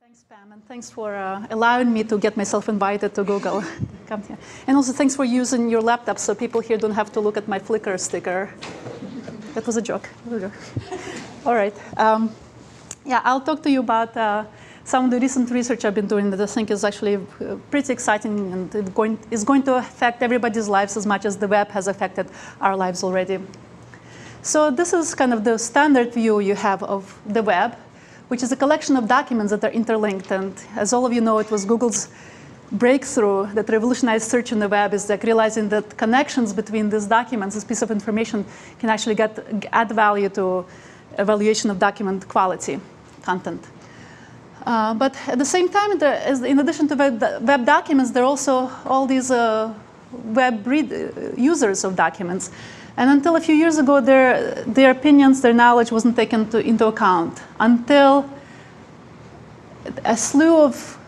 Thanks, Pam, and thanks for allowing me to get myself invited to Google. Come here. And also thanks for using your laptop so people here don't have to look at my Flickr sticker. That was a joke. All right. Yeah, I'll talk to you about some of the recent research I've been doing that I think is actually pretty exciting and is going to affect everybody's lives as much as the web has affected our lives already. So this is kind of the standard view you have of the web, which is a collection of documents that are interlinked. And as all of you know, it was Google's breakthrough that revolutionized search in the web, is like realizing that connections between these documents, this piece of information, can actually add value to evaluation of document quality, content. But at the same time, in addition to web documents, there are also all these web users of documents. And until a few years ago, their opinions, their knowledge wasn't taken into account until a slew of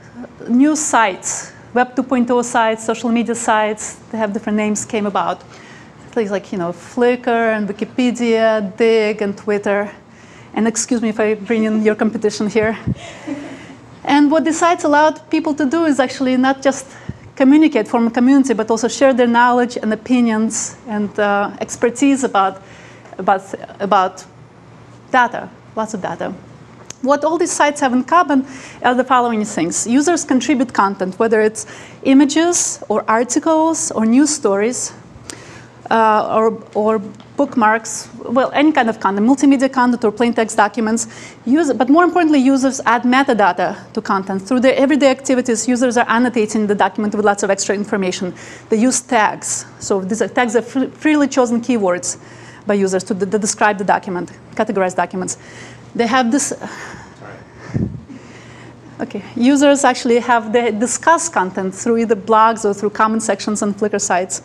new sites, Web 2.0 sites, social media sites, they have different names, came about. Things like Flickr and Wikipedia, Digg and Twitter. And excuse me if I bring in your competition here. And what these sites allowed people to do is actually not just communicate, form a community, but also share their knowledge and opinions and expertise about data, lots of data. What all these sites have in common are the following things. Users contribute content, whether it's images or articles or news stories or bookmarks, well, any kind of content, multimedia content or plain text documents. But more importantly, users add metadata to content. Through their everyday activities, users are annotating the document with lots of extra information. They use tags. So these tags are freely chosen keywords by users to describe the document, categorize documents. They have this. Okay, users actually they discuss content through either blogs or through comment sections on Flickr sites.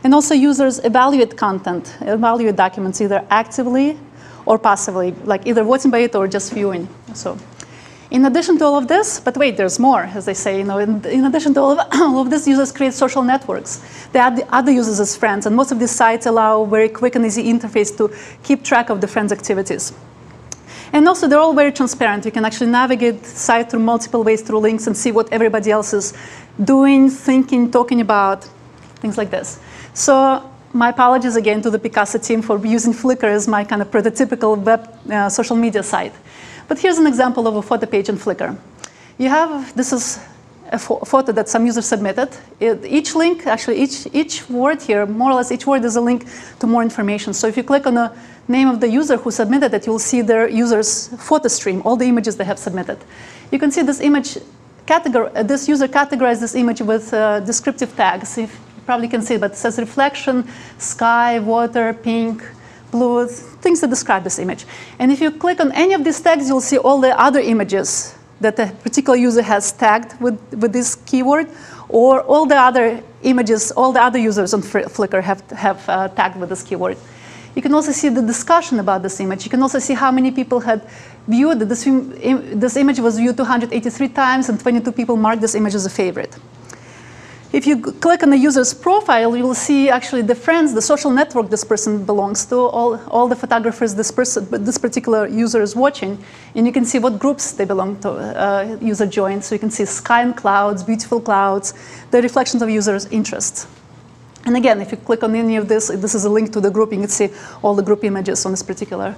And also users evaluate content, evaluate documents either actively or passively, like either voting by it or just viewing. So in addition to all of this, but wait, there's more, as they say, in addition to all of this, users create social networks. They add the other users as friends, and most of these sites allow very quick and easy interface to keep track of the friends' activities. And also, they're all very transparent. You can actually navigate the site through multiple ways, through links, and see what everybody else is doing, thinking, talking about, things like this. So my apologies again to the Picasa team for using Flickr as my kind of prototypical web social media site. But here's an example of a photo page in Flickr. This is a photo that some user submitted. Each link, actually each word here, more or less each word is a link to more information. So if you click on the name of the user who submitted it, you'll see their user's photo stream, all the images they have submitted. You can see this image this user categorized this image with descriptive tags. You probably can see it, but it says reflection, sky, water, pink, blue, things that describe this image. And if you click on any of these tags, you'll see all the other images that a particular user has tagged with this keyword, or all the other images, all the other users on Flickr have tagged with this keyword. You can also see the discussion about this image. You can also see how many people had viewed it. This image was viewed 283 times, and 22 people marked this image as a favorite. If you click on the user's profile, you will see actually the friends, the social network this person belongs to, all the photographers this particular user is watching. And you can see what groups they belong to, user joined. So you can see sky and clouds, beautiful clouds, the reflections of users' interests. And again, if you click on any of this is a link to the group. You can see all the group images on this particular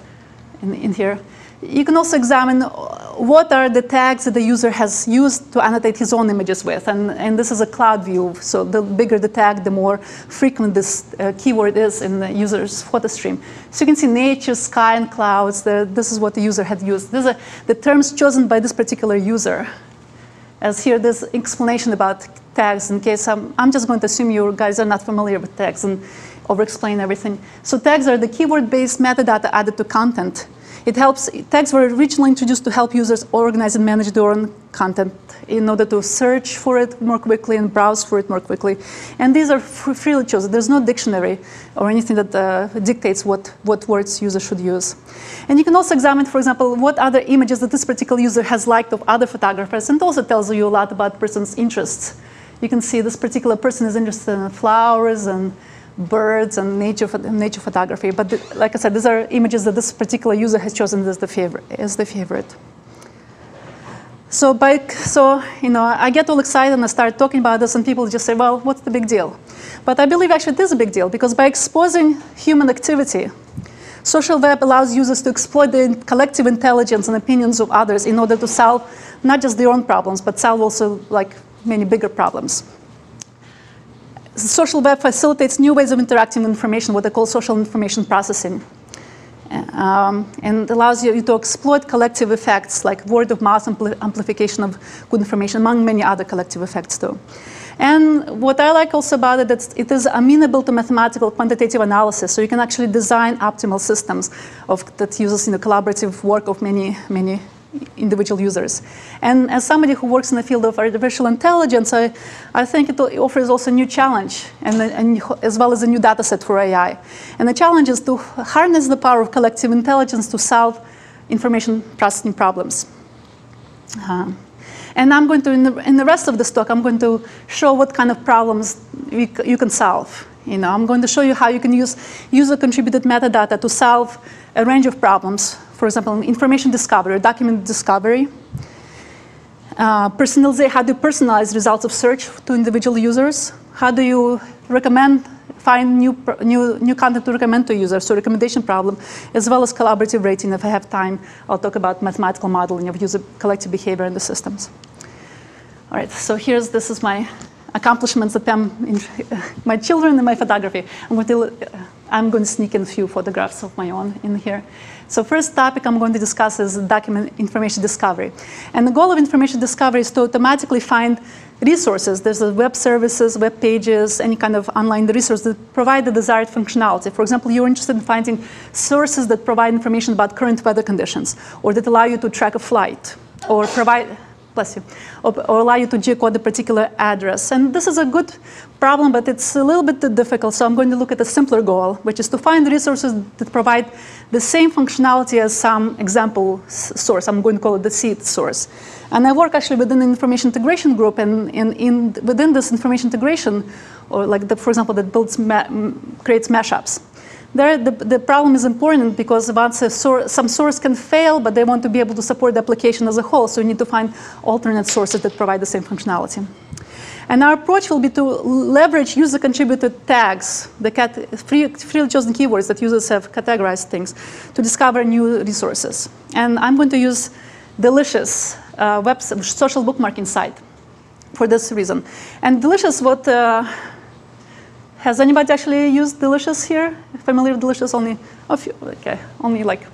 in here. You can also examine what are the tags that the user has used to annotate his own images with. And this is a cloud view. So the bigger the tag, the more frequent this keyword is in the user's photo stream. So you can see nature, sky, and clouds. This is what the user had used. These are the terms chosen by this particular user. As here, there's explanation about tags in case I'm just going to assume you guys are not familiar with tags and over-explain everything. So tags are the keyword-based metadata added to content. Tags were originally introduced to help users organize and manage their own content in order to search for it more quickly and browse for it more quickly. And these are freely chosen. There's no dictionary or anything that dictates what words users should use. And you can also examine, for example, what other images that this particular user has liked of other photographers, and it also tells you a lot about the person's interests. You can see this particular person is interested in flowers and birds and nature photography. But like I said, these are images that this particular user has chosen as the favorite. So I get all excited and I start talking about this, and people just say, well, what's the big deal? But I believe actually it is a big deal, because by exposing human activity, social web allows users to exploit the collective intelligence and opinions of others in order to solve not just their own problems, but solve also like many bigger problems. The social web facilitates new ways of interacting with information, what they call social information processing. And allows you to exploit collective effects like word-of-mouth amplification of good information, among many other collective effects too. And what I like also about it is it is amenable to mathematical quantitative analysis, so you can actually design optimal systems that uses collaborative work of many individual users. And as somebody who works in the field of artificial intelligence, I think it offers also a new challenge, and as well as a new data set for AI. And the challenge is to harness the power of collective intelligence to solve information processing problems. And I'm going to, in the rest of this talk, I'm going to show what kind of problems you can solve. I'm going to show you how you can use user-contributed metadata to solve a range of problems. For example, information discovery, document discovery. How do you personalize results of search to individual users? How do you find new content to recommend to users, so recommendation problem, as well as collaborative rating. If I have time, I'll talk about mathematical modeling of user collective behavior in the systems. All right, so this is my accomplishments that my children and my photography. I'm going to sneak in a few photographs of my own in here. So first topic I'm going to discuss is document information discovery. And the goal of information discovery is to automatically find resources. There's web services, web pages, any kind of online resource that provide the desired functionality. For example, you're interested in finding sources that provide information about current weather conditions, or that allow you to track a flight, or or allow you to geocode a particular address. And this is a good problem, but it's a little bit difficult. So I'm going to look at a simpler goal, which is to find resources that provide the same functionality as some example source. I'm going to call it the seed source. And I work actually within an information integration group, and within this information integration, or for example, that creates mashups. The problem is important because once some source can fail, but they want to be able to support the application as a whole, so you need to find alternate sources that provide the same functionality. And our approach will be to leverage user-contributed tags, the freely chosen keywords that users have categorized things, to discover new resources. And I'm going to use Delicious, social bookmarking site, for this reason. And Delicious, has anybody actually used Delicious here? Familiar with Delicious? Only a few, okay, only like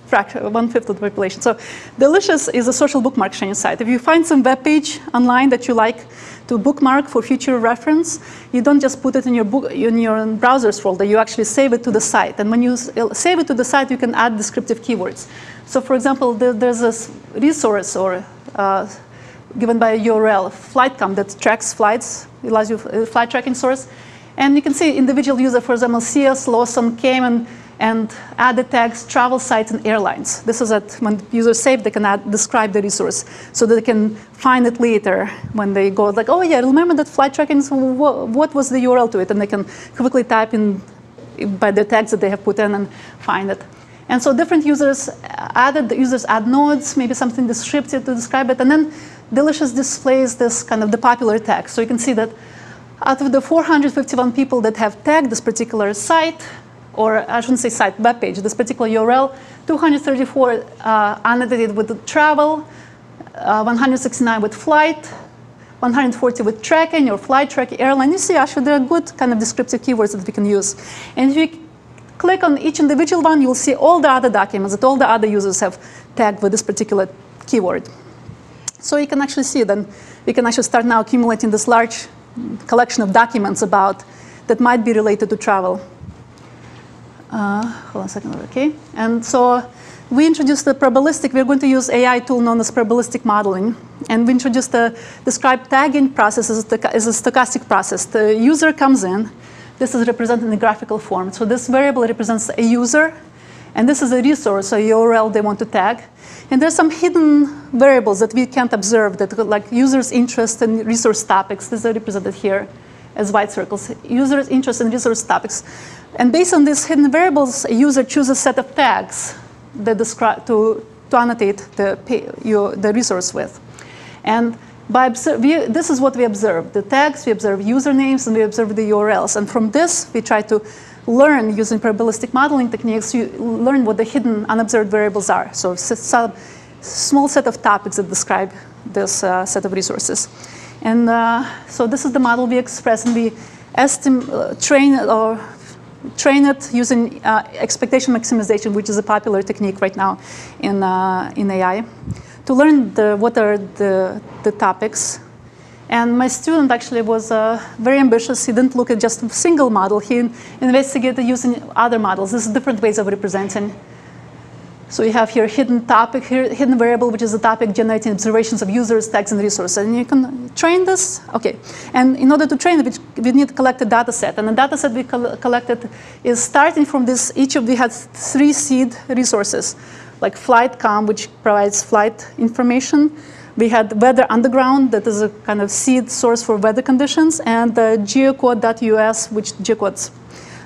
1/5 of the population. So Delicious is a social bookmark sharing site. If you find some web page online that you like to bookmark for future reference, you don't just put it in your browsers folder, you actually save it to the site. And when you save it to the site, you can add descriptive keywords. So for example, there's this resource given by a URL, Flightcom, that tracks flights, it allows you a flight tracking source. And you can see individual user, for example, CS Lawson came and added tags, travel sites, and airlines. This is when users save, they can describe the resource so that they can find it later when they go like, oh yeah, remember that flight tracking, what was the URL to it? And they can quickly type in by the tags that they have put in and find it. And so different users add nodes, maybe something descriptive to describe it. And then Delicious displays this kind of the popular tag. So you can see that out of the 451 people that have tagged this particular site, or I shouldn't say site, web page, this particular URL, 234 annotated with the travel, 169 with flight, 140 with tracking, or flight tracking, airline. You see, actually, there are good kind of descriptive keywords that we can use. And if you click on each individual one, you'll see all the other documents that all the other users have tagged with this particular keyword. So you can actually see then, we can actually start now accumulating this large collection of documents that might be related to travel. Hold on a second, okay. And so we introduced the we're going to use AI tool known as probabilistic modeling. And we introduced the described tagging process as a stochastic process. The user comes in. This is represented in a graphical form. So this variable represents a user. And this is a resource, a URL they want to tag. And there's some hidden variables that we can't observe, that like users' interest and resource topics. These are represented here as white circles. Users' interest and resource topics. And based on these hidden variables, a user chooses a set of tags that describe to annotate the resource with. And this is what we observe. The tags, we observe usernames, and we observe the URLs. And from this, we try to learn, using probabilistic modeling techniques, you learn what the hidden unobserved variables are. So it's a small set of topics that describe this set of resources. And so this is the model we express, and we train it using expectation maximization, which is a popular technique right now in AI, to learn what are the topics. And my student actually was very ambitious. He didn't look at just a single model. He investigated using other models. This is different ways of representing. So you have here hidden topic, hidden variable, which is a topic generating observations of users, tags, and resources. And you can train this. OK. And in order to train it, we need to collect a data set. And the data set we collected is starting from this. We had 3 seed resources, like flight.com, which provides flight information. We had Weather Underground, that is a kind of seed source for weather conditions, and geocode.us, which geocodes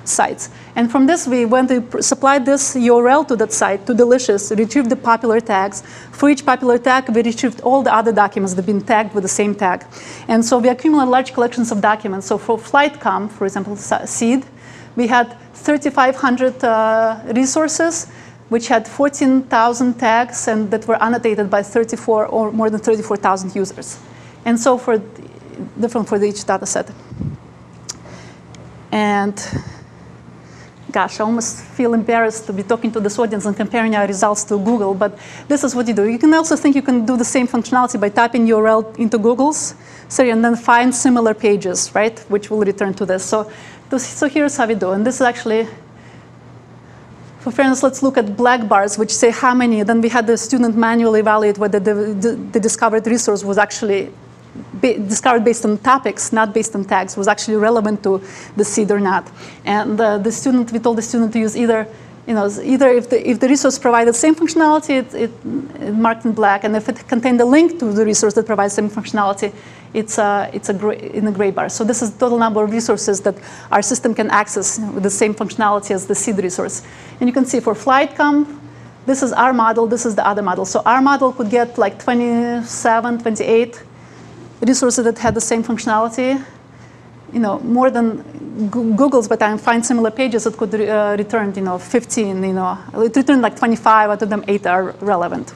sites. And from this, we went to supply this URL to that site, to Delicious, retrieve the popular tags. For each popular tag, we retrieved all the other documents that have been tagged with the same tag. And so we accumulate large collections of documents. So for flight.com, for example, seed, we had 3,500 resources, which had 14,000 tags and that were annotated by 34 or more than 34,000 users. And so different for each data set. And gosh, I almost feel embarrassed to be talking to this audience and comparing our results to Google, but this is what you do. You can also think you can do the same functionality by typing URL into Google's, and then find similar pages, right, which will return to this. So here's how we do. And this is actually, for fairness, let's look at black bars, which say how many. Then we had the student manually evaluate whether the discovered resource was actually discovered based on topics, not based on tags, was actually relevant to the seed or not. And we told the student to use either if the resource provided the same functionality, it marked in black, and if it contained a link to the resource that provides the same functionality, it's in a gray bar. So this is the total number of resources that our system can access with the same functionality as the seed resource. And you can see for flight.com, this is our model, this is the other model. So our model could get like 27, 28 resources that had the same functionality, more than Google's, but I find similar pages that could return, 15, it returned like 25, out of them 8 are relevant,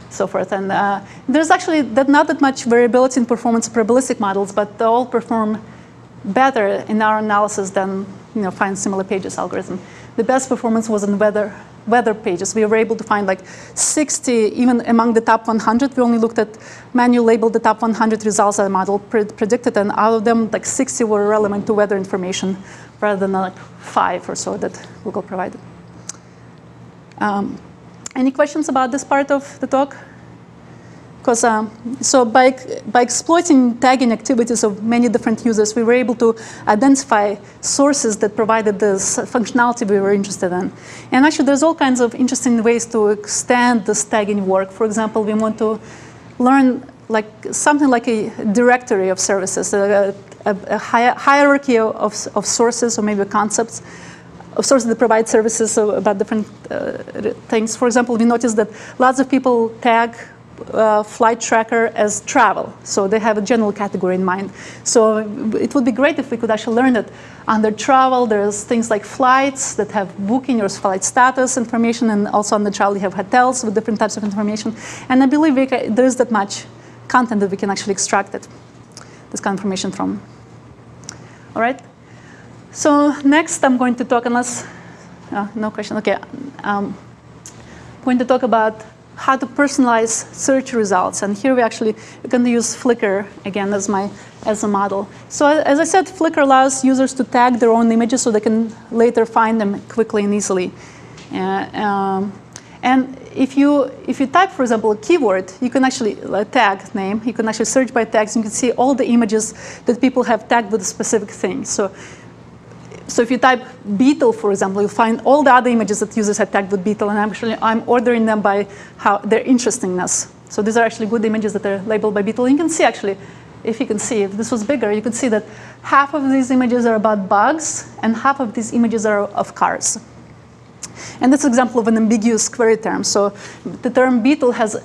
so forth. And there's actually not that much variability in performance of probabilistic models, but they all perform better in our analysis than, find similar pages algorithm. The best performance was in weather pages. We were able to find like 60, even among the top 100. We only looked at manual labeled the top 100 results that the model predicted, and out of them, like 60 were relevant to weather information, rather than like 5 or so that Google provided. Any questions about this part of the talk? Because so by exploiting tagging activities of many different users, we were able to identify sources that provided this functionality we were interested in. And actually, there's all kinds of interesting ways to extend this tagging work. For example, we want to learn something like a directory of services, a hierarchy of sources, or maybe concepts of sources that provide services about different things. For example, we noticed that lots of people tag flight tracker as travel. So they have a general category in mind. So it would be great if we could actually learn that under travel, there's things like flights that have booking or flight status information, and also under travel you have hotels with different types of information. And I believe there's that much content that we can actually extract this kind of information from. All right. So next I'm going to talk, unless, no question, OK. I'm going to talk about how to personalize search results. And here we're going to use Flickr again as a model. So as I said, Flickr allows users to tag their own images so they can later find them quickly and easily. And if you type, for example, a keyword, you can actually tag name. You can actually search by tags. And you can see all the images that people have tagged with a specific thing. So if you type beetle, for example, you'll find all the other images that users have tagged with beetle, and I'm ordering them by their interestingness. So these are actually good images that are labeled by beetle. And you can see, actually, if this was bigger, you could see that half of these images are about bugs, and half of these images are of cars. And that's an example of an ambiguous query term. So the term beetle has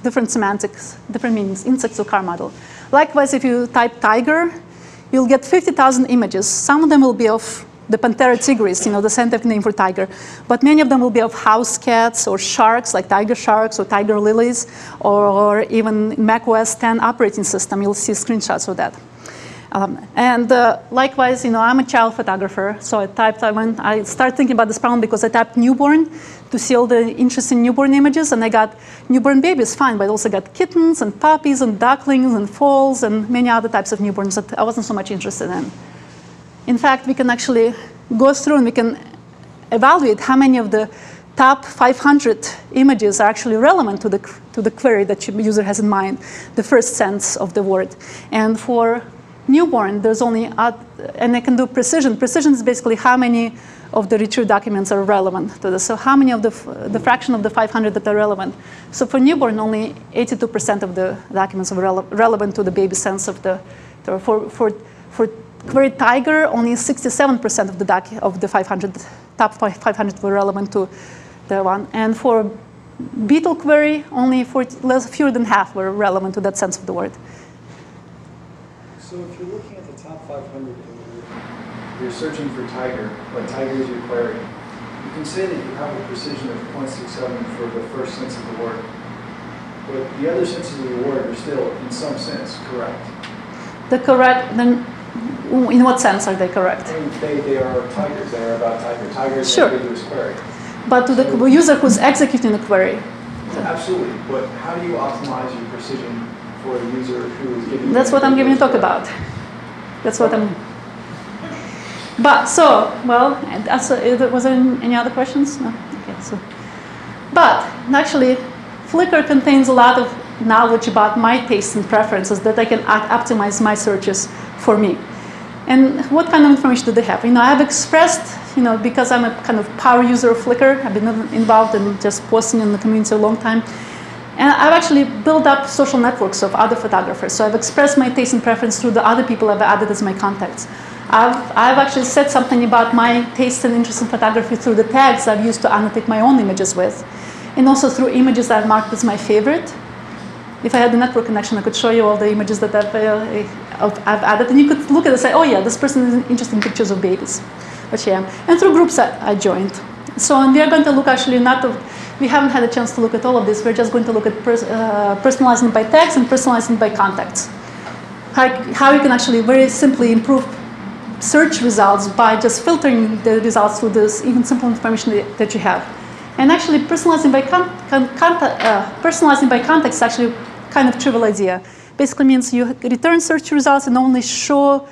different semantics, different meanings, insects or car model. Likewise, if you type tiger, you'll get 50,000 images. Some of them will be of the Panthera tigris, the scientific name for tiger. But many of them will be of house cats or sharks, like tiger sharks or tiger lilies, or even macOS 10 operating system. You'll see screenshots of that. Likewise, I'm a child photographer, so I started thinking about this problem because I typed newborn to see all the interesting newborn images, and I got newborn babies, fine, but I also got kittens and puppies and ducklings and foals and many other types of newborns that I wasn't so much interested in. In fact, we can actually go through and we can evaluate how many of the top 500 images are actually relevant to the query that the user has in mind, the first sense of the word. And for newborn, there's only, and I can do precision. Precision is basically how many of the retrieved documents are relevant to this. So how many of the fraction of the 500 that are relevant. So for newborn, only 82% of the documents are relevant to the baby sense of the, for query tiger, only 67% of the 500, top 500 were relevant to the one. And for beetle query, only fewer than half were relevant to that sense of the word. So if you're looking at the top 500, you're searching for tiger, but tiger is your query. You can say that you have a precision of 0.67 for the first sense of the word. But the other senses of the word are still, in some sense, correct. Then in what sense are they correct? I mean, they are tigers. They are about tiger. Tiger is sure. an ambiguous query. But to the user who's executing the query. Absolutely. But how do you optimize your precision for the user who is giving you? That's what I'm giving a talk about. That's what I'm. But so, well, was there any other questions? No? Okay, so. But actually, Flickr contains a lot of knowledge about my tastes and preferences that I can optimize my searches for me. And what kind of information do they have? I've expressed, because I'm a kind of power user of Flickr, I've been involved in just posting in the community a long time. And I've actually built up social networks of other photographers. So I've expressed my taste and preference through the other people I've added as my contacts. I've actually said something about my taste and interest in photography through the tags I've used to annotate my own images with. And also through images that I've marked as my favorite. If I had the network connection, I could show you all the images that I've added. And you could look at it and say, oh yeah, this person is interested in pictures of babies. Which I am. And through groups I joined. So and we are going to look actually we haven't had a chance to look at all of this. We're just going to look at personalizing by text and personalizing by contacts. How you can actually very simply improve search results by just filtering the results through this even simple information that you have. And actually personalizing by context is actually kind of trivial idea. Basically means you return search results and only show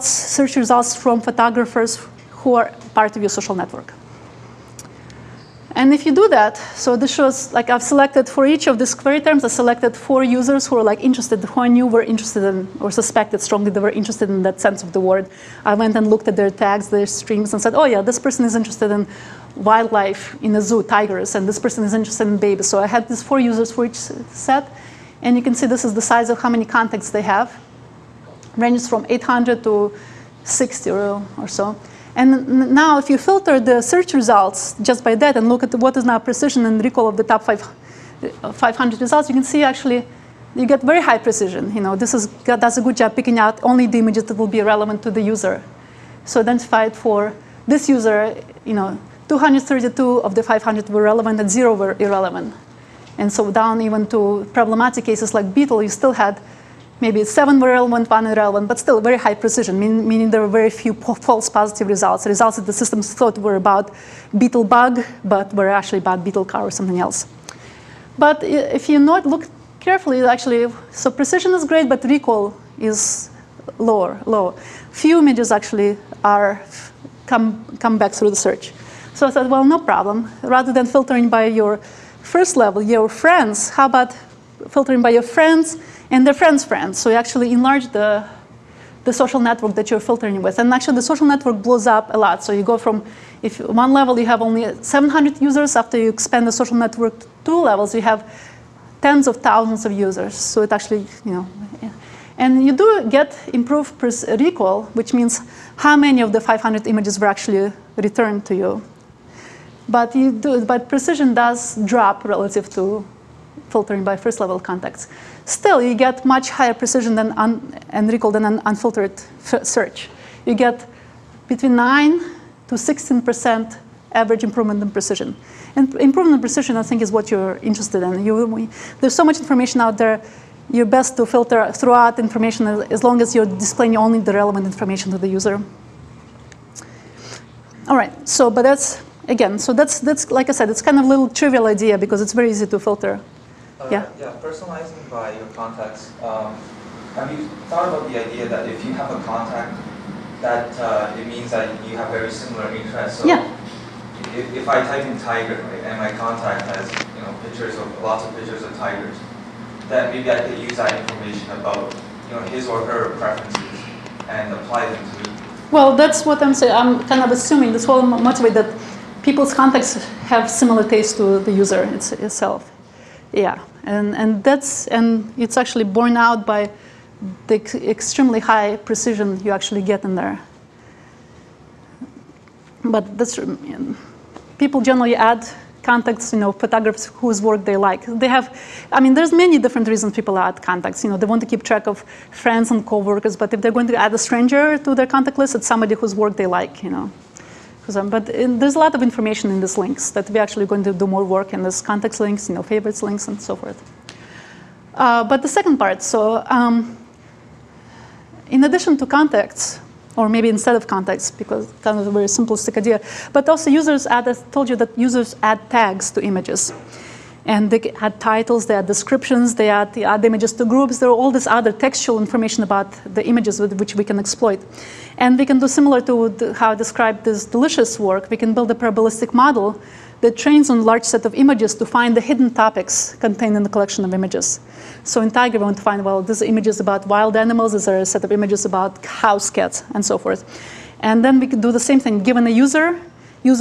search results from photographers who are part of your social network. And if you do that, so this shows, I've selected for each of these query terms, I selected 4 users who are interested, who I knew were interested in, or suspected strongly they were interested in that sense of the word. I went and looked at their tags, their streams, and said, oh yeah, this person is interested in wildlife in a zoo, tigers, and this person is interested in babies. So I had these 4 users for each set, and you can see this is the size of how many contacts they have. Ranges from 800 to 60 or so. And now if you filter the search results just by that and look at what is now precision and recall of the top 500 results, you can see actually you get very high precision. This does a good job picking out only the images that will be relevant to the user. So identified for this user, 232 of the 500 were relevant and 0 were irrelevant. And so down even to problematic cases like beetle, you still had maybe 7 were relevant, 1 irrelevant, but still very high precision, meaning there were very few false positive results. Results that the systems thought were about beetle bug, but were actually about beetle car or something else. But if you look carefully, actually, so precision is great, but recall is low. Few images actually come back through the search. So I thought, well, no problem. Rather than filtering by your first level, your friends, how about filtering by your friends and their friends' friends? So you actually enlarge the social network that you're filtering with. And actually, the social network blows up a lot. So you go from, if one level you have only 700 users, after you expand the social network to 2 levels, you have tens of thousands of users. So it actually, and you do get improved recall, which means how many of the 500 images were actually returned to you. But precision does drop relative to filtering by first level contacts. Still, you get much higher precision than and recall than an unfiltered search. You get between 9 to 16% average improvement in precision. And improvement in precision, I think, is what you're interested in. There's so much information out there. You're best to filter throughout information as long as you're displaying only the relevant information to the user. All right. So, but that's again. So that's like I said, it's kind of a little trivial idea because it's very easy to filter. Yeah. Personalizing by your contacts. Have you thought about the idea that if you have a contact, that it means that you have very similar interests? So yeah. If I type in tiger, right, and my contact has pictures of lots of pictures of tigers, then maybe I could use that information about his or her preferences and apply them to me. Well, that's what I'm saying. I'm kind of assuming this will motivate that people's contacts have similar taste to the user itself. Yeah, and it's actually borne out by the extremely high precision you actually get in there. But that's people generally add contacts, photographers whose work they like. There's many different reasons people add contacts. They want to keep track of friends and coworkers, but if they're going to add a stranger to their contact list, it's somebody whose work they like, But there's a lot of information in these links that we're actually going to do more work in these contacts links, favorites links, and so forth. But the second part, so in addition to contacts, or maybe instead of contacts, because it's kind of a very simplistic idea. But also users add, I told you that users add tags to images. And they add titles, they add descriptions, they add images to groups. There are all this other textual information about the images with which we can exploit. And we can do similar to how I described this delicious work. We can build a probabilistic model that trains on a large set of images to find the hidden topics contained in the collection of images. So in Tiger, we want to find, well, these images about wild animals, these are a set of images about house cats, and so forth. And then we can do the same thing. Given a user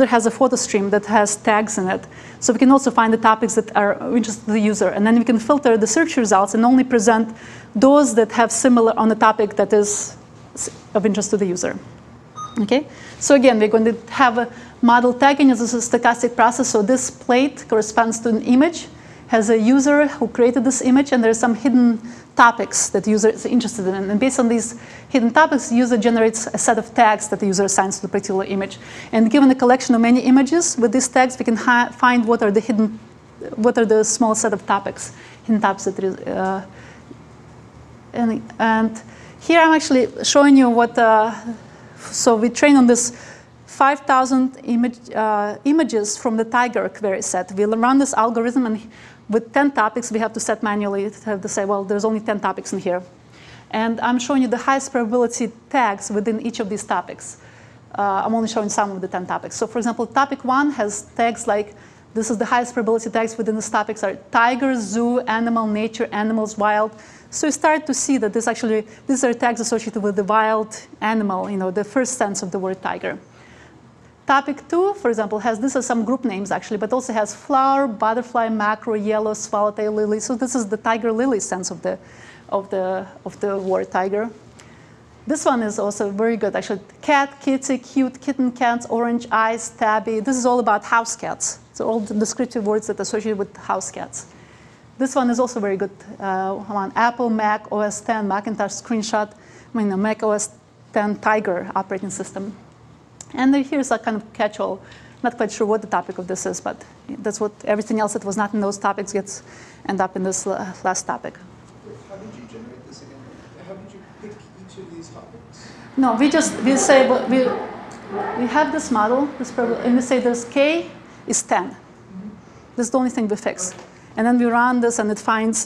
has a photo stream that has tags in it. So we can also find the topics that are of interest to the user. And then we can filter the search results and only present those that have similar on the topic that is of interest to the user. Okay? So again, we're going to have a model tagging as a stochastic process. So this plate corresponds to an image, has a user who created this image, and there are some hidden topics that the user is interested in. And based on these hidden topics, the user generates a set of tags that the user assigns to the particular image. And given a collection of many images with these tags, we can find what are the small set of topics, hidden topics that is. And here I'm actually showing you what. So we train on this 5,000 images from the Tiger query set. We'll run this algorithm, and with 10 topics, we have to set manually to have to say, well, there's only 10 topics in here. And I'm showing you the highest probability tags within each of these topics. I'm only showing some of the 10 topics. So for example, topic 1 has tags like, this is the highest probability tags within these topics are tiger, zoo, animal, nature, animals, wild. So you start to see that these are tags associated with the wild animal, the first sense of the word tiger. Topic 2, for example, these are some group names actually, but also has flower, butterfly, macro, yellow, swallowtail, lily. So this is the tiger lily sense of the word tiger. This one is also very good actually. Cat, kitty, cute, kitten, cats, orange eyes, tabby. This is all about house cats. So all the descriptive words that are associated with house cats. This one is also very good. On Apple, Mac, OS 10, Macintosh screenshot. Mac OS 10 Tiger operating system. And here's a kind of catch-all. Not quite sure what the topic of this is, but that's what everything else that was not in those topics end up in this last topic. How did you generate this again? How did you pick each of these topics? No, we say we have this model, and we say this K is 10. Mm-hmm. This is the only thing we fix. Okay. And then we run this, and it finds,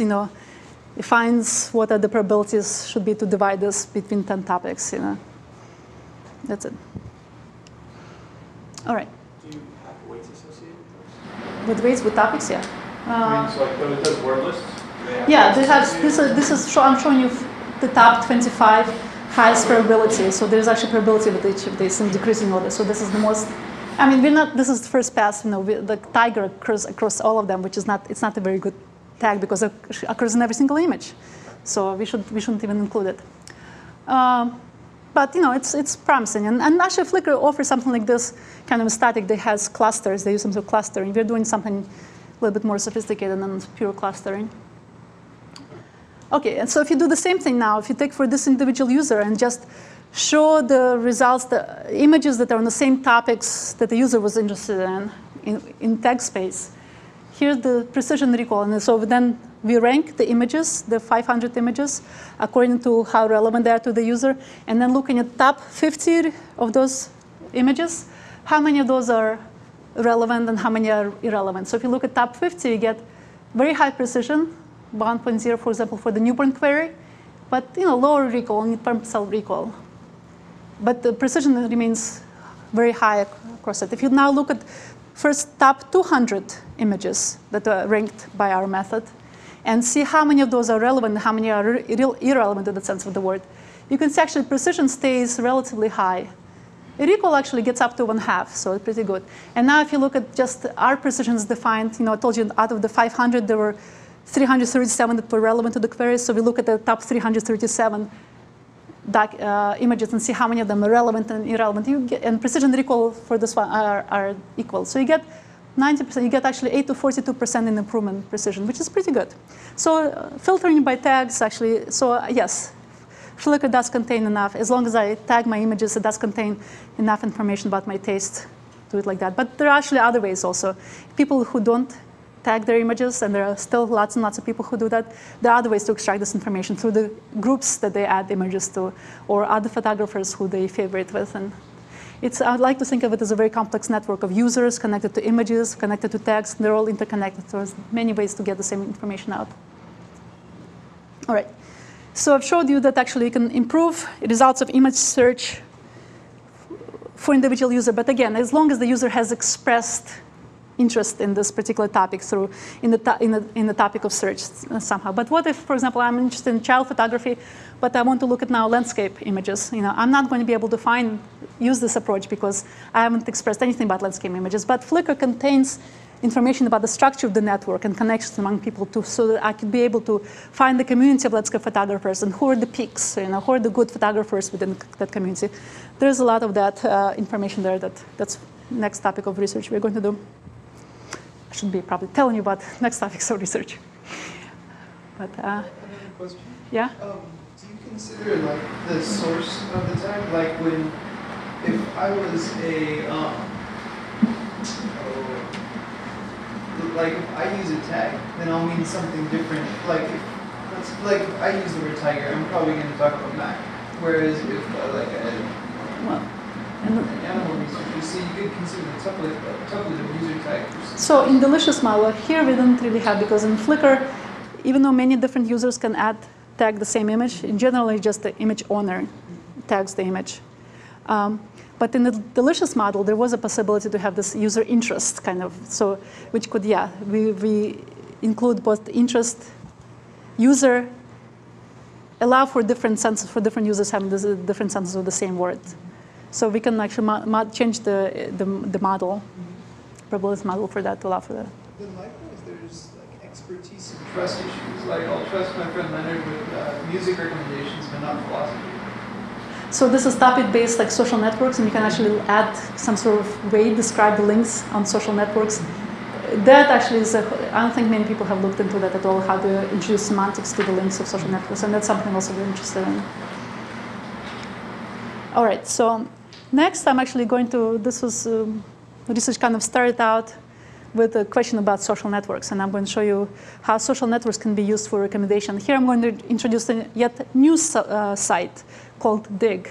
what are the probabilities should be to divide this between 10 topics, That's it. All right. Do you have weights associated with those? With weights, with topics, yeah. But it does word lists? Yeah, I'm showing you the top 25 highest probability. So there's actually probability with each of these in decreasing order. So this is the most. This is the first pass. The tiger occurs across all of them, which is not. It's not a very good tag because it occurs in every single image. So we shouldn't even include it. But it's promising. And actually, Flickr offers something like this kind of static that has clusters. They use some sort of clustering. We're doing something a little bit more sophisticated than pure clustering. OK, and so if you do the same thing now, if you take for this individual user and just show the results, the images that are on the same topics that the user was interested in tag space, here's the precision recall. And so then we rank the images, the 500 images, according to how relevant they are to the user. And then looking at top 50 of those images, how many of those are relevant and how many are irrelevant. So if you look at top 50, you get very high precision, 1.0, for example, for the newborn query, but lower recall, only per cell recall. But the precision remains very high across it. If you now look at first top 200 images that are ranked by our method, and see how many of those are relevant and how many are irrelevant in the sense of the word, you can see actually precision stays relatively high. Recall actually gets up to 1/2, so it's pretty good. And now if you look at just our precisions defined, I told you out of the 500, there were 337 that were relevant to the queries. So we look at the top 337 images and see how many of them are relevant and irrelevant. And precision recall for this one are equal. So you get 90%, you get actually 8 to 42% in improvement precision, which is pretty good. So filtering by tags actually, so yes, Flickr does contain enough. As long as I tag my images, it does contain enough information about my taste to do it like that. But there are actually other ways also. People who don't tag their images, and there are still lots and lots of people who do that, there are other ways to extract this information through the groups that they add images to, or other photographers who they favorite with. And I'd like to think of it as a very complex network of users connected to images, connected to tags. They're all interconnected. So there's many ways to get the same information out. All right. So I've showed you that actually you can improve results of image search for individual user. But again, as long as the user has expressed interest in this particular topic through in the topic of search somehow. But what if, for example, I'm interested in child photography, but I want to look at now landscape images? I'm not going to be able to use this approach because I haven't expressed anything about landscape images. But Flickr contains information about the structure of the network and connections among people too, so that I could be able to find the community of landscape photographers and who are the peaks, who are the good photographers within that community. There's a lot of that information there. That's next topic of research we're going to do. I should be probably telling you about next topics of research. But another question. Yeah. Do you consider the source of the tag, if I was if I use a tag, then I'll mean something different. If I use the word tiger, I'm probably going to talk about Mac. Whereas if animal research, you see, you could consider the template of user tags. So in Delicious model, here we didn't really have, because in Flickr, even though many different users can tag the same image, in general, just the image owner tags the image. But in the Delicious model, there was a possibility to have this user interest kind of, so which could, we include both interest, user, allow for different senses, for different users having different senses of the same word. So we can actually change the model, probability model for that to allow for that. Then likewise, there's expertise and trust issues. I'll trust my friend Leonard with music recommendations, but not philosophy. So this is topic-based social networks, and you can actually add some sort of way to describe the links on social networks. That actually is, I don't think many people have looked into that at all, how to introduce semantics to the links of social networks, and that's something also we're interested in. All right, so next I'm actually going to, this was, research kind of started out with a question about social networks, and I'm going to show you how social networks can be used for recommendation. Here I'm going to introduce a yet new site called Digg.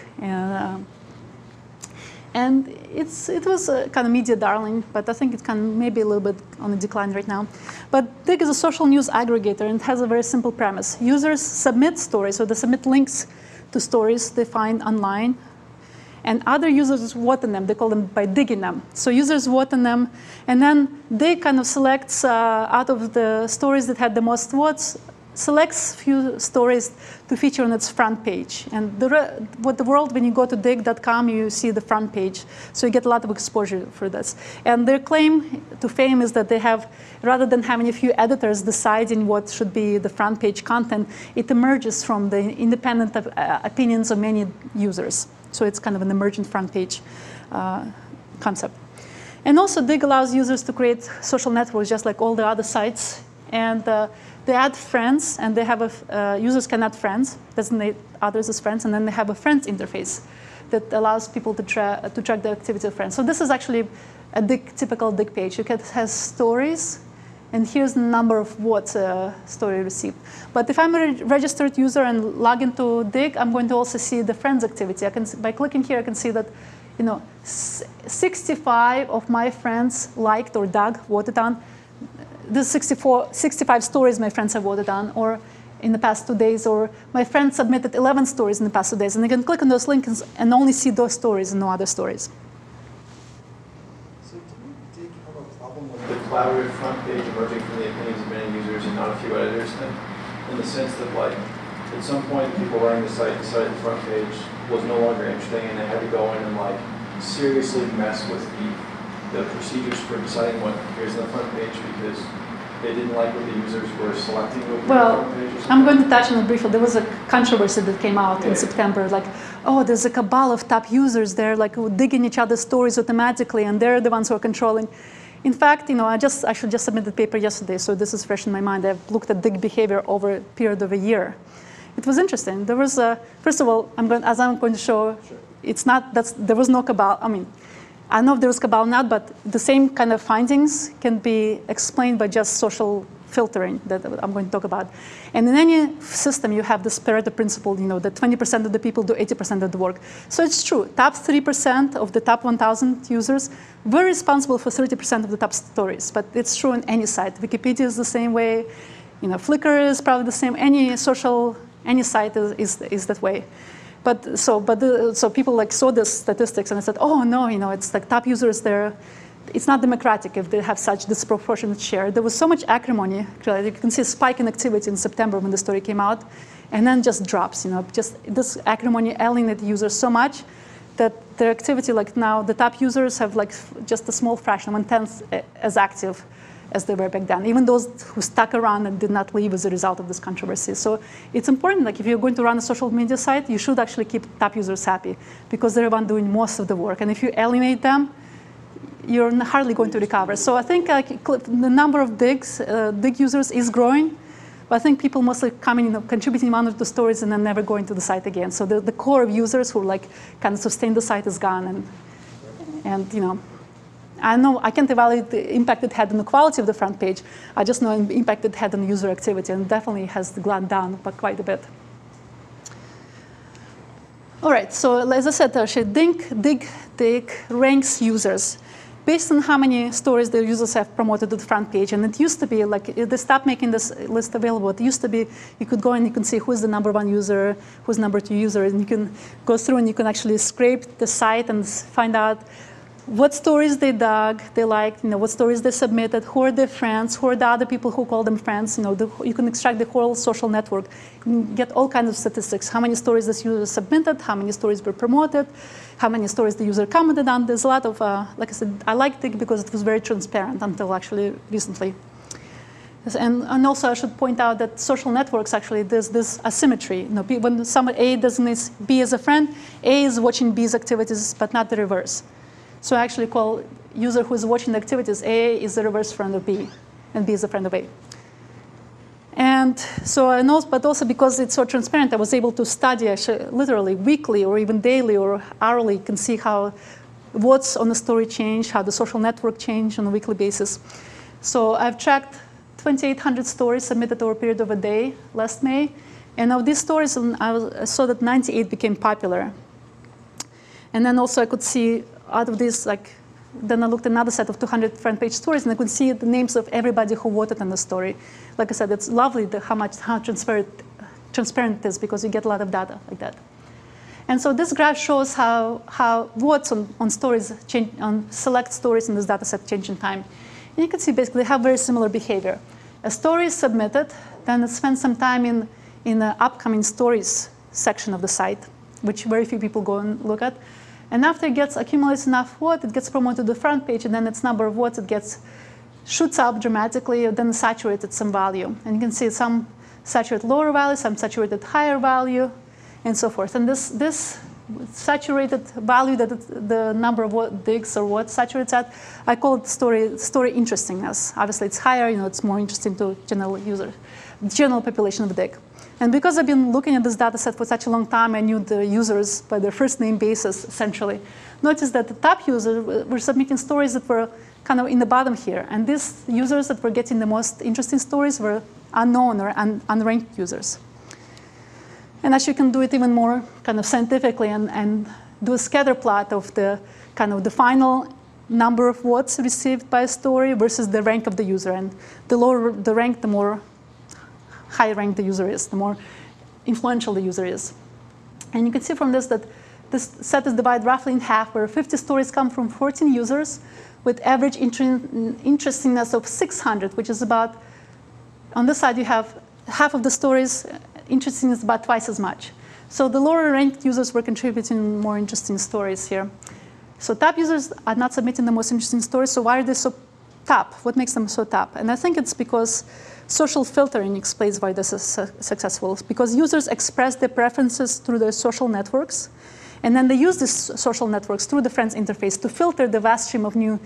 And it was a kind of media darling, but I think it's kind of maybe a little bit on the decline right now. But Digg is a social news aggregator, and it has a very simple premise. Users submit stories, so they submit links to stories they find online, and other users vote on them. They call them by digging them. So users vote on them, and then they kind of select out of the stories that had the most votes, selects few stories to feature on its front page. And with the world, when you go to digg.com, you see the front page. So you get a lot of exposure for this. And their claim to fame is that they have, rather than having a few editors deciding what should be the front page content, it emerges from the independent opinions of many users. So it's kind of an emergent front page concept. And also, Digg allows users to create social networks just like all the other sites. And they add friends, and they have users can add friends, designate others as friends, and then they have a friends interface that allows people to track the activity of friends. So this is actually a typical Digg page. It has stories, and here's the number of what story received. But if I'm a registered user and log into Digg, I'm going to also see the friends activity. By clicking here, I can see that 65 of my friends liked or voted on. There's 65 stories my friends have voted on, or in the past 2 days, or my friend submitted 11 stories in the past 2 days. And they can click on those links and only see those stories and no other stories. So do you have a problem with the collaborative front page emerging from the opinions of many users and not a few editors then? In the sense that, like, at some point, people running the site decided the front page was no longer interesting, and they had to go in and, like, seriously mess with the procedures for deciding what appears on the front page because they didn't like what the users were selecting over the front page or something? I'm going to touch on it briefly. There was a controversy that came out in September, like, oh, there's a cabal of top users there, like, who dig in each other's stories automatically, and they're the ones who are controlling. In fact, I should just submit the paper yesterday, so this is fresh in my mind. I've looked at Digg behavior over a period of a year. It was interesting. There was first of all, as I'm going to show, there was no cabal. I mean, I don't know if there was cabal or not, but the same kind of findings can be explained by just social filtering that I'm going to talk about. And in any system, you have this Pareto principle, that 20% of the people do 80% of the work. So it's true. Top 3% of the top 1,000 users were responsible for 30% of the top stories. But it's true on any site. Wikipedia is the same way. Flickr is probably the same. Any site is that way. So people saw the statistics and I said, oh no, it's like top users there. It's not democratic if they have such disproportionate share. There was so much acrimony. You can see a spike in activity in September when the story came out, and then just drops. Just this acrimony alienated users so much that their activity, like now, the top users have just a small fraction, 1/10 as active as they were back then, even those who stuck around and did not leave as a result of this controversy. So it's important, if you're going to run a social media site, you should actually keep top users happy because they're the one doing most of the work. And if you alienate them, you're hardly going to recover. So I think the number of Digg users is growing, but I think people mostly coming, contributing one or two stories and then never going to the site again. So the core of users who kind of sustain the site is gone, and I know I can't evaluate the impact it had on the quality of the front page. I just know the impact it had on user activity, and definitely has gone down by quite a bit. All right, so as I said, Digg ranks users based on how many stories the users have promoted to the front page. And it used to be, they stopped making this list available. It used to be, you could go and you can see who's the number 1 user, who's number 2 user, and you can go through and you can actually scrape the site and find out what stories they dug, they liked, what stories they submitted, who are their friends, who are the other people who call them friends. You can extract the whole social network. You can get all kinds of statistics. How many stories this user submitted, how many stories were promoted, how many stories the user commented on. There's a lot of, like I said, I liked it because it was very transparent until actually recently. And also I should point out that social networks, actually, there's this asymmetry. When someone A designates B as a friend, A is watching B's activities, but not the reverse. So I actually call user who is watching the activities, A is the reverse friend of B, and B is a friend of A. But also because it's so transparent, I was able to study actually literally weekly or even daily or hourly, can see how what's on the story changed, how the social network changed on a weekly basis. So I've tracked 2,800 stories submitted over a period of a day last May. And of these stories, I saw that 98 became popular. And then also I could see out of this, then I looked at another set of 200 front page stories, and I could see the names of everybody who voted on the story. Like I said, it's lovely how transparent it is because you get a lot of data like that. And so this graph shows how votes on stories change, on select stories in this data set change in time. And you can see basically they have very similar behavior. A story is submitted, then it spends some time in the upcoming stories section of the site, which very few people go and look at. And after it accumulates enough votes, it gets promoted to the front page, and then its number of votes, shoots up dramatically, then saturated some value. And you can see some saturated lower value, some saturated higher value, and so forth. And this saturated value, that the number of digs or what saturates at, I call it story interestingness. Obviously, it's higher, it's more interesting to general population of Digg. And because I've been looking at this data set for such a long time, I knew the users by their first name basis, essentially. Notice that the top users were submitting stories that were kind of in the bottom here. And these users that were getting the most interesting stories were unknown or unranked users. And actually, you can do it even more kind of scientifically and do a scatter plot of the kind of the final number of votes received by a story versus the rank of the user. And the lower the rank, the more high ranked the user is, the more influential the user is. And you can see from this that this set is divided roughly in half, where 50 stories come from 14 users with average interestingness of 600, which is about, on this side you have half of the stories, interestingness about twice as much. So the lower ranked users were contributing more interesting stories here. So top users are not submitting the most interesting stories, so why are they so top? What makes them so top? And I think it's because social filtering explains why this is successful. Because users express their preferences through their social networks, and then they use these social networks through the Friends interface to filter the vast stream of new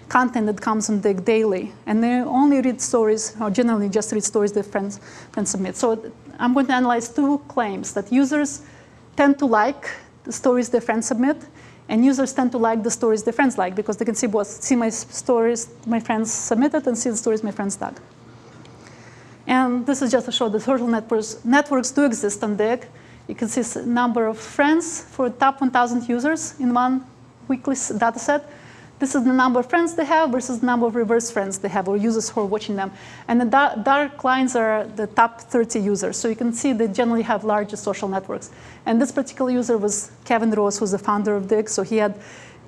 content that comes on Digg daily. And they only read stories, or generally just read stories that friends submit. So I'm going to analyze two claims, that users tend to like the stories their friends submit, and users tend to like the stories their friends like, because they can see both, see my stories my friends submitted and see the stories my friends dug. And this is just to show the social networks do exist on Digg. You can see a number of friends for top 1,000 users in one weekly data set. This is the number of friends they have versus the number of reverse friends they have, or users who are watching them. And the dark lines are the top 30 users. So you can see they generally have larger social networks. And this particular user was Kevin Rose, who's the founder of Digg. So he had,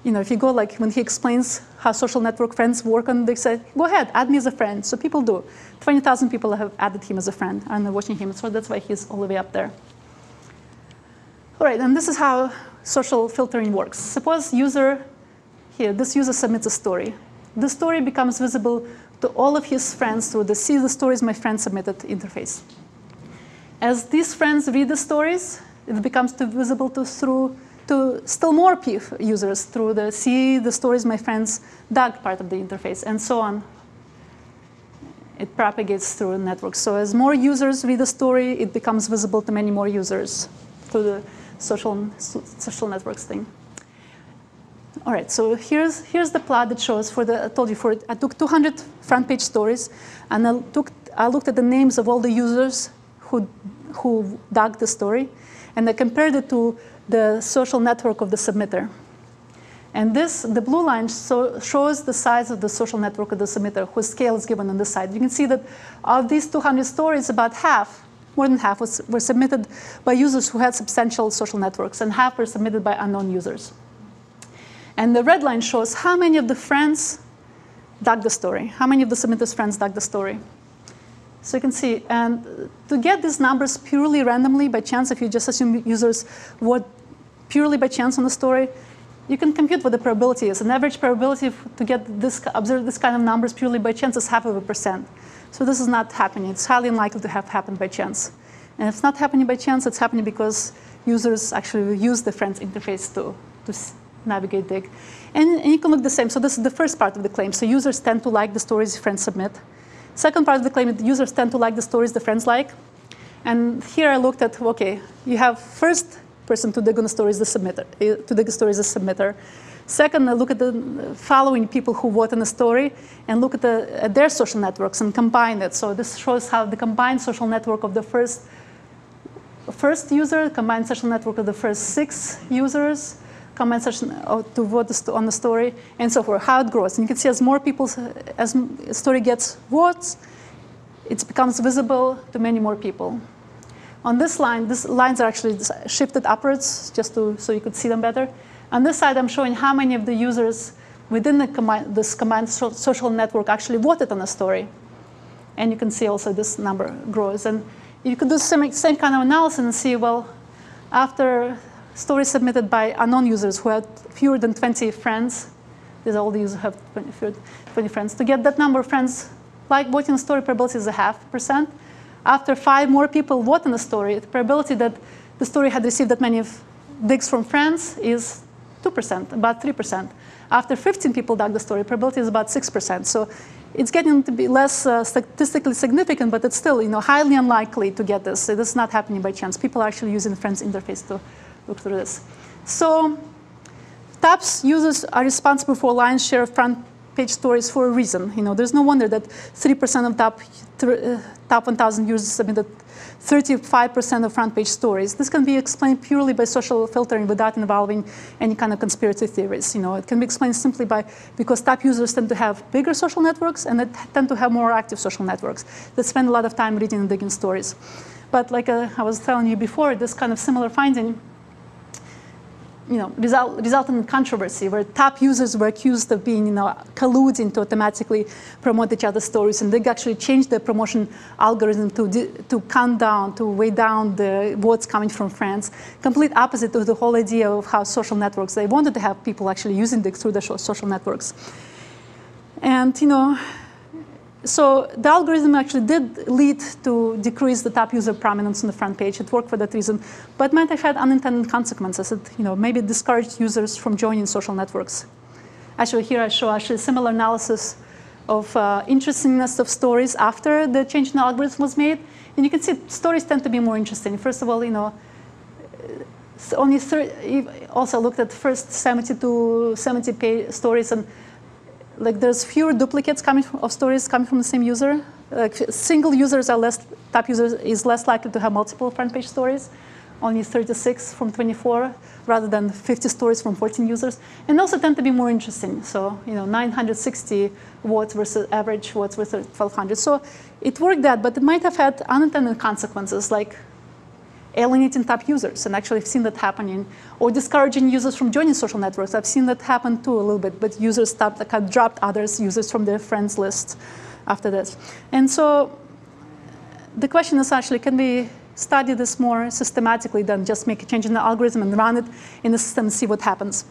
if you go, like when he explains how social network friends work on Digg, say, go ahead, add me as a friend. So people do. 20,000 people have added him as a friend and are watching him. So that's why he's all the way up there. All right, and this is how social filtering works. Suppose this user submits a story. The story becomes visible to all of his friends through the See the Stories My Friend Submitted interface. As these friends read the stories, it becomes visible to still more users through the See the Stories My Friends Dug part of the interface, and so on. It propagates through a network. So as more users read the story, it becomes visible to many more users through the social networks thing. All right, so here's the plot that shows I took 200 front page stories, and I looked at the names of all the users who dug the story, and I compared it to the social network of the submitter. And the blue line shows the size of the social network of the submitter, whose scale is given on the side. You can see that of these 200 stories, about half, more than half, were submitted by users who had substantial social networks, and half were submitted by unknown users. And the red line shows how many of the friends dug the story, how many of the submitter's friends dug the story. So you can see, and to get these numbers purely randomly by chance, if you just assume users vote purely by chance on the story, you can compute what the probability is. An average probability to observe this kind of numbers purely by chance is 0.5%. So this is not happening. It's highly unlikely to have happened by chance. And if it's not happening by chance, it's happening because users actually use the Friends interface to navigate Digg. And you can look the same. So this is the first part of the claim. So users tend to like the stories friends submit. Second part of the claim is users tend to like the stories the friends like. And here I looked at, OK, you have first person to dig on the stories the submitter, to dig the stories the submitter. Second, I look at the following people who vote on the story and look at their social networks and combine it. So this shows how the combined social network of the first user, combined social network of the first 6 users, combined session to vote on the story, and so forth, how it grows. And you can see as a story gets votes, it becomes visible to many more people. On this line, these lines are actually shifted upwards just so you could see them better. On this side, I'm showing how many of the users within this combined social network actually voted on a story. And you can see also this number grows. And you could do the same kind of analysis and see, well, after stories submitted by unknown users who had fewer than 20 friends, these are all the users who have 20 friends, to get that number of friends, like voting a story, probability is 0.5%. After 5 more people vote on a story, the probability that the story had received that many digs from friends is 2%, about 3%. After 15 people dug the story, probability is about 6%. So it's getting to be less statistically significant, but it's still highly unlikely to get this. So this is not happening by chance. People are actually using the friends interface to look through this. So TAPS users are responsible for a lion's share of front page stories for a reason. There's no wonder that 3% of top 1,000 users submitted 35% of front page stories. This can be explained purely by social filtering without involving any kind of conspiracy theories. It can be explained simply because top users tend to have bigger social networks and they tend to have more active social networks that spend a lot of time reading and digging stories. But like I was telling you before, this kind of similar finding resulted in controversy where top users were accused of being, colluding to automatically promote each other's stories, and they actually changed the promotion algorithm to count down, to weigh down the votes coming from friends. Complete opposite of the whole idea of how social networks. They wanted to have people actually using Digg through the social networks, and so the algorithm actually did lead to decrease the top user prominence on the front page. It worked for that reason, but might have had unintended consequences. It maybe discouraged users from joining social networks. Actually, here I show actually similar analysis of interestingness of stories after the change in the algorithm was made. And you can see stories tend to be more interesting. First of all, only also looked at first 70 page stories, and there's fewer duplicates of stories coming from the same user. Single users are top users is less likely to have multiple front page stories. Only 36 from 24 rather than 50 stories from 14 users. And also tend to be more interesting. So 960 votes versus average votes versus 1,200. So it worked that, but it might have had unintended consequences like alienating top users, and actually I've seen that happening, or discouraging users from joining social networks. I've seen that happen too a little bit, but users dropped users from their friends list after this. And so the question is actually, can we study this more systematically than just make a change in the algorithm and run it in the system and see what happens?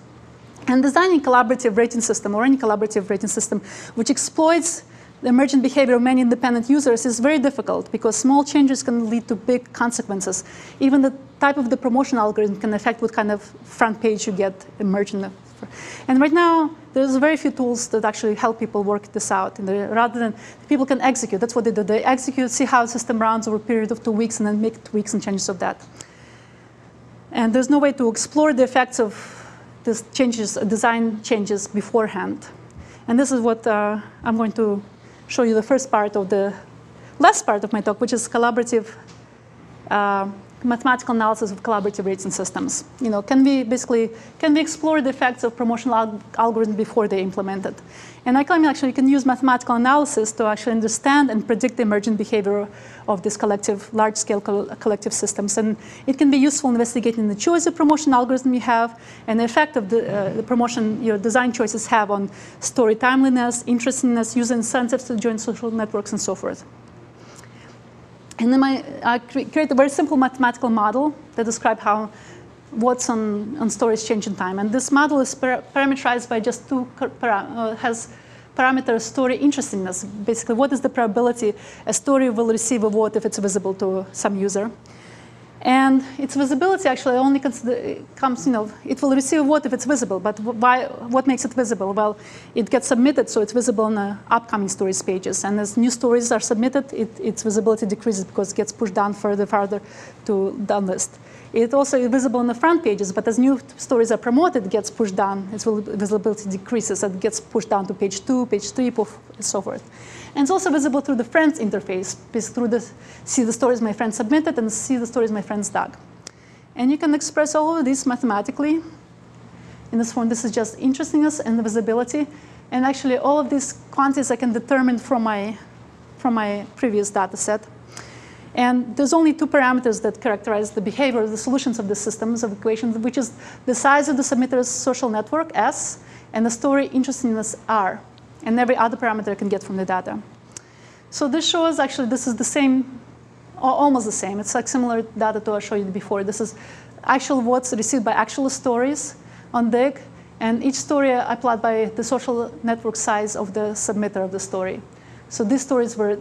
And designing collaborative rating system or any collaborative rating system which exploits the emergent behavior of many independent users is very difficult because small changes can lead to big consequences. Even the type of the promotion algorithm can affect what kind of front page you get emergent. And right now, there's very few tools that actually help people work this out. And rather than people can execute, that's what they do. They execute, see how the system runs over a period of 2 weeks, and then make tweaks and changes of that. And there's no way to explore the effects of these changes, design changes beforehand. And this is what I'm going to show you the first part of the last part of my talk, which is collaborative mathematical analysis of collaborative rating systems. Can we explore the effects of promotional algorithms before they implement it? And I claim actually you can use mathematical analysis to actually understand and predict the emergent behavior of these large-scale collective systems. And it can be useful investigating the choice of promotion algorithm you have and the effect of the promotion your design choices have on story timeliness, interestingness, user incentives to join social networks, and so forth. And then I create a very simple mathematical model that describes how what's on stories change in time. And this model is parameterized by just has parameter story interestingness. Basically, what is the probability a story will receive a vote if it's visible to some user? And its visibility actually only comes, it will receive a vote if it's visible. But what makes it visible? Well, it gets submitted, so it's visible on the upcoming stories pages. And as new stories are submitted, its visibility decreases because it gets pushed down farther to down list. It also is visible on the front pages, but as new stories are promoted, it gets pushed down. Its visibility decreases and gets pushed down to page 2, page 3, and so forth. And it's also visible through the friends interface, see the stories my friends submitted and see the stories my friends dug. And you can express all of this mathematically. In this form, this is just interestingness and the visibility. And actually, all of these quantities I can determine from my previous data set. And there's only 2 parameters that characterize the behavior of the solutions of the systems of equations, which is the size of the submitter's social network, S, and the story interestingness, R. And every other parameter I can get from the data. So this shows, actually, this is the same, almost the same. It's like similar data to I showed you before. This is actual votes received by actual stories on Digg. And each story I plot by the social network size of the submitter of the story. So these stories were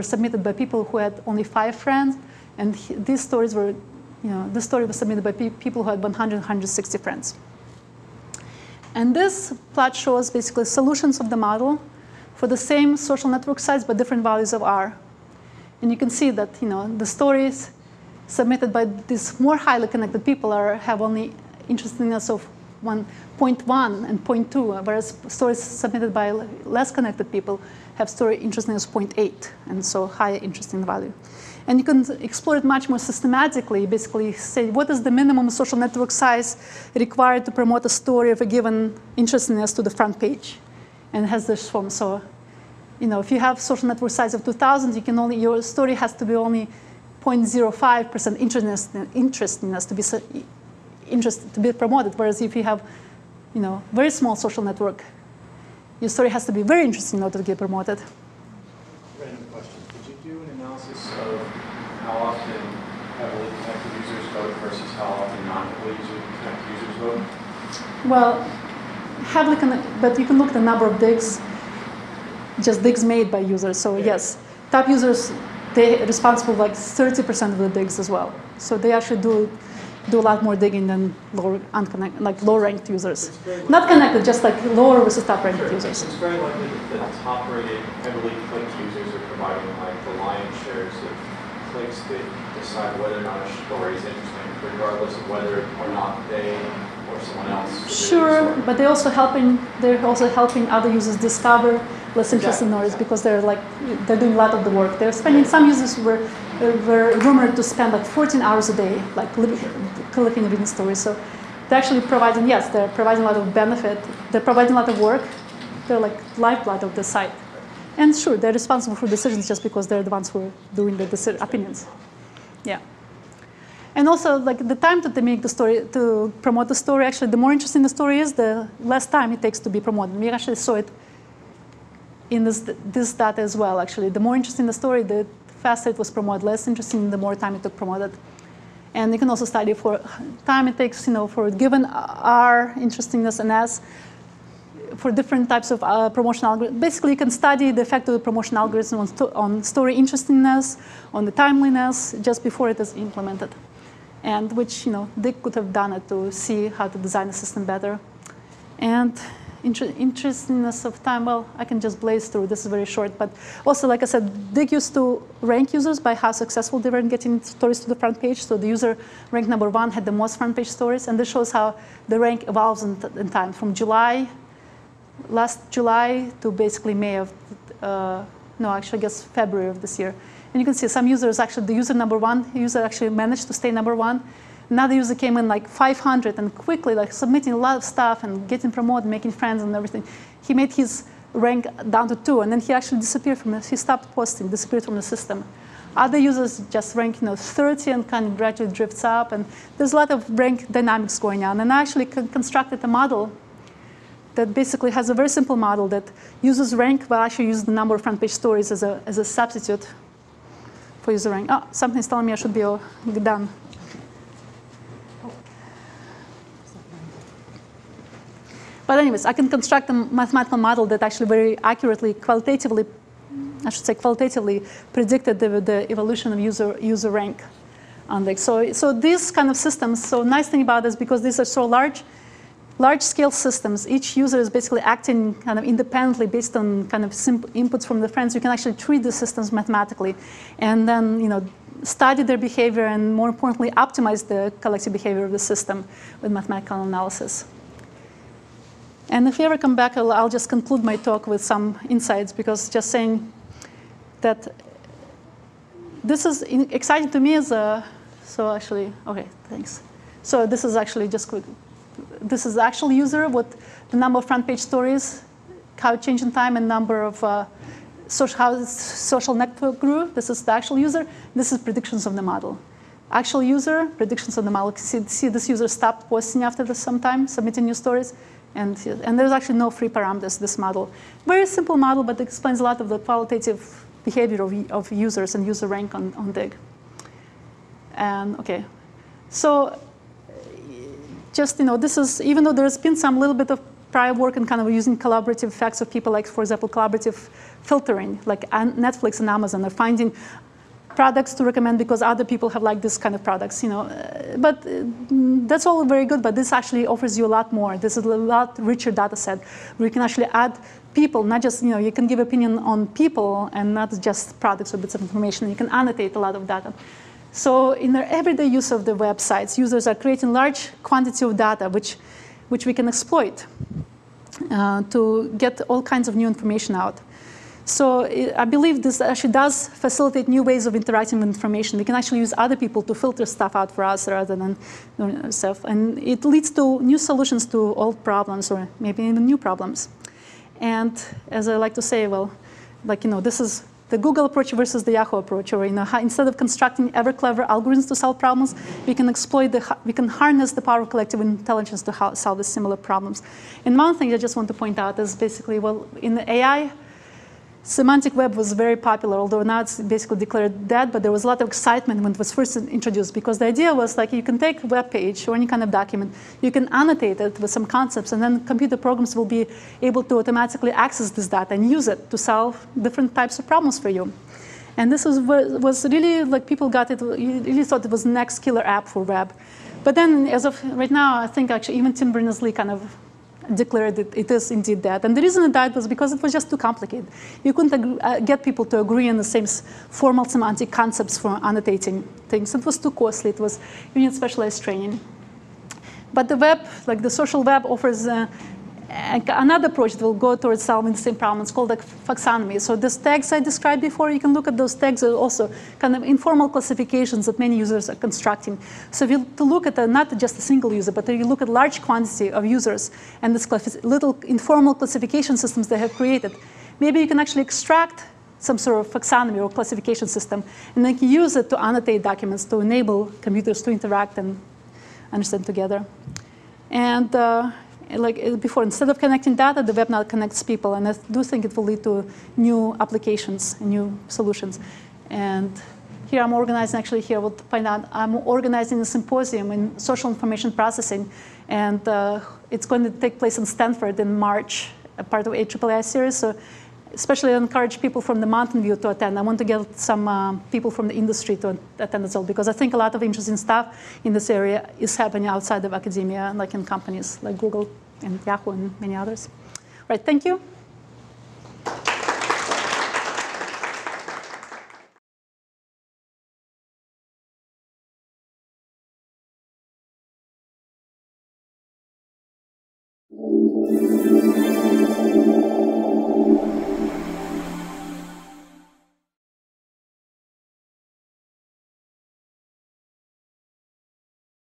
submitted by people who had only 5 friends. And these stories were, this story was submitted by people who had 100, 160 friends. And this plot shows basically solutions of the model for the same social network size but different values of R. And you can see that the stories submitted by these more highly connected people have only interestingness of 0.1 and 0.2, whereas stories submitted by less connected people have story interestingness of 0.8, and so higher interesting value. And you can explore it much more systematically, basically say what is the minimum social network size required to promote a story of a given interestingness to the front page. And it has this form. So if you have social network size of 2,000, your story has to be only 0.05% interestingness to be promoted. Whereas if you have very small social network, your story has to be very interesting in order to get promoted. Random question. Did you do an analysis of how often heavily connected users vote versus how often non-heavily connected users vote? Well, heavily connected, but you can look at the number of Diggs, just Diggs made by users. So yes, top users, they're responsible for like 30% of the Diggs as well. So they actually do a lot more digging than low-ranked users. Not connected, just like lower versus top-ranked users. It's very likely that the top-rated, heavily clicked users are providing like the lion's shares of clicks that decide whether or not a story is interesting, regardless of whether or not they or someone else. Sure, but they're also helping other users discover less interesting stories because they're doing a lot of the work. They're spending, some users were rumored to spend like 14 hours a day, like clicking and reading stories. So they're actually providing, they're providing a lot of benefit. They're providing a lot of work. They're like lifeblood of the site. And sure, they're responsible for decisions just because they're the ones who are doing the opinions. Yeah. And also, like the time that they make the story to promote the story, actually, the more interesting the story is, the less time it takes to be promoted. We actually saw it in this data as well, actually. The more interesting the story, the faster it was promoted. Less interesting, the more time it took promoted. And you can also study for time it takes, for a given R interestingness and S for different types of promotion algorithms. Basically, you can study the effect of the promotion algorithm on story interestingness, on the timeliness, just before it is implemented. And which, Digg could have done it to see how to design the system better. And interestingness of time, well, I can just blaze through. This is very short. But also, like I said, Digg used to rank users by how successful they were in getting stories to the front page. So the user ranked number 1 had the most front page stories. And this shows how the rank evolves in time from last July to basically May of, February of this year. And you can see some users actually, the user number 1 user actually managed to stay number 1. Another user came in like 500 and quickly like submitting a lot of stuff and getting promoted, making friends and everything. He made his rank down to 2, and then he actually disappeared from it. He stopped posting, disappeared from the system. Other users just rank 30 and kind of gradually drifts up. And there's a lot of rank dynamics going on. And I actually constructed a model that basically has a very simple model that uses rank, but actually uses the number of front page stories as a substitute for user rank. Oh, something's telling me I should be done. But anyways, I can construct a mathematical model that actually very accurately, qualitatively predicted the evolution of user rank on Digg. So these kind of systems, so nice thing about this, because these are so large-scale systems, each user is basically acting kind of independently based on kind of simple inputs from the friends. You can actually treat the systems mathematically and then study their behavior and, more importantly, optimize the collective behavior of the system with mathematical analysis. And if you ever come back, I'll just conclude my talk with some insights, because just saying that this is exciting to me as a, so actually, okay, thanks. So this is actually just quick. This is the actual user, what the number of front page stories, how it changed in time, and number of how social network grew. This is the actual user. This is predictions of the model. Actual user, predictions of the model. See this user stopped posting after some time, submitting new stories. And there's actually no free parameters, this model. Very simple model, but it explains a lot of the qualitative behavior of users and user rank on Digg. And okay, so just, this is, even though there's been some little bit of prior work in kind of using collaborative effects of people, like, for example, collaborative filtering, like Netflix and Amazon are finding products to recommend because other people have liked this kind of products, But that's all very good, but this actually offers you a lot more. This is a lot richer data set where you can actually add people, not just, you can give opinion on people and not just products or bits of information. You can annotate a lot of data. So in their everyday use of the websites, users are creating large quantity of data, which we can exploit to get all kinds of new information out. So I believe this actually does facilitate new ways of interacting with information. We can actually use other people to filter stuff out for us rather than doing it ourselves. And it leads to new solutions to old problems or maybe even new problems. And as I like to say, well, this is the Google approach versus the Yahoo approach, or instead of constructing ever clever algorithms to solve problems, we can harness the power of collective intelligence to solve the similar problems. And one thing I just want to point out is basically, well, in the AI, semantic web was very popular, although now it's basically declared dead, but there was a lot of excitement when it was first introduced, because the idea was like you can take a web page or any kind of document, you can annotate it with some concepts, and then computer programs will be able to automatically access this data and use it to solve different types of problems for you. And this was really, like, people got it, really thought it was the next killer app for web. But then, as of right now, I think actually even Tim Berners-Lee kind of declared that it is indeed that. And the reason it died was because it was just too complicated. You couldn't get people to agree on the same formal semantic concepts for annotating things. It was too costly. You need specialized training. But the web, like the social web, offers another approach that will go towards solving the same problem. It's called taxonomy. So these tags I described before, you can look at those tags as also kind of informal classifications that many users are constructing. So if you look at not just a single user, but if you look at large quantity of users and this little informal classification systems they have created, maybe you can actually extract some sort of taxonomy or classification system and then use it to annotate documents to enable computers to interact and understand together. And like before, instead of connecting data, the web now connects people. And I do think it will lead to new applications and new solutions. And here I'm organizing, actually here I will find out, I'm organizing a symposium in social information processing. And it's going to take place in Stanford in March, a part of AAAI series. So especially I encourage people from the Mountain View to attend. I want to get some people from the industry to attend as well, because I think a lot of interesting stuff in this area is happening outside of academia, like in companies like Google and Yahoo and many others. Right, thank you.